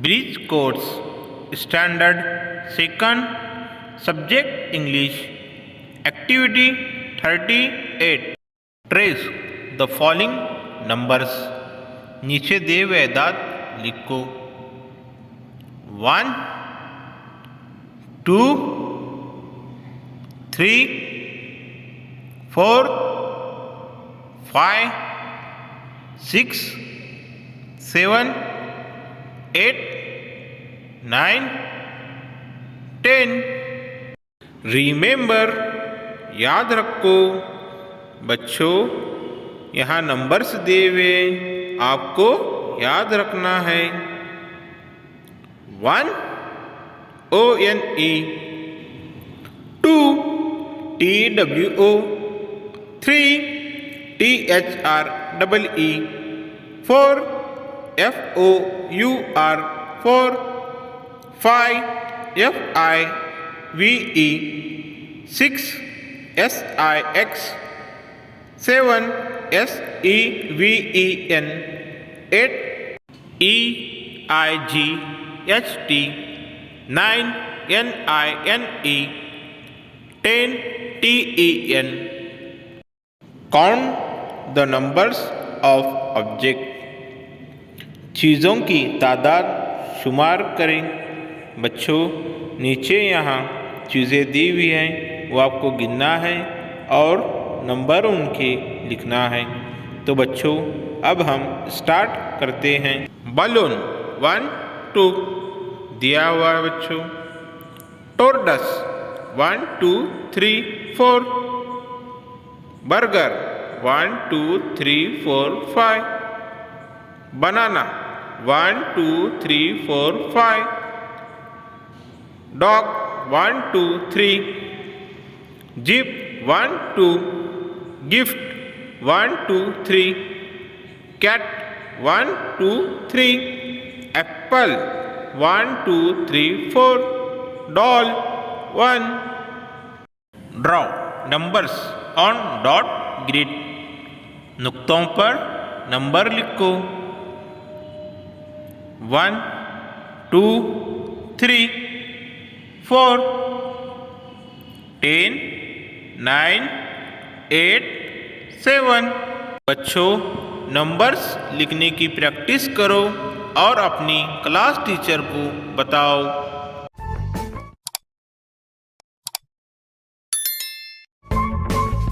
Bridge course standard second subject English activity 38 trace the following numbers नीचे दिए हुए अदाद लिखो 1 2 3 4 5 6 7 8 9 10 रिमेंबर याद रखो बच्चों यहाँ नंबर्स दिए हुए आपको याद रखना है 1 ONE 2 TWO 3 THREE 4 FOUR 4 5 FIVE 6 SIX 7 SEVEN 8 EIGHT 9 NINE 10 TEN Count the numbers of objects चीज़ों की तादाद शुमार करें बच्चों नीचे यहाँ चीज़ें दी हुई हैं वो आपको गिनना है और नंबर उनके लिखना है। तो बच्चों अब हम स्टार्ट करते हैं। बलून 1 2 दिया हुआ है बच्चों। Tortoise 1 2 3 4 burger 1 2 3 4 5 banana 1 2 3 4 5 dog 1 2 3 jeep 1 2 gift 1 2 3 cat 1 2 3 apple 1 2 3 4 doll 1 draw numbers on dot grid नुक्तों पर नंबर लिखो 1 2 3 4 10 9 8 7 बच्चों नंबर्स लिखने की प्रैक्टिस करो और अपनी क्लास टीचर को बताओ।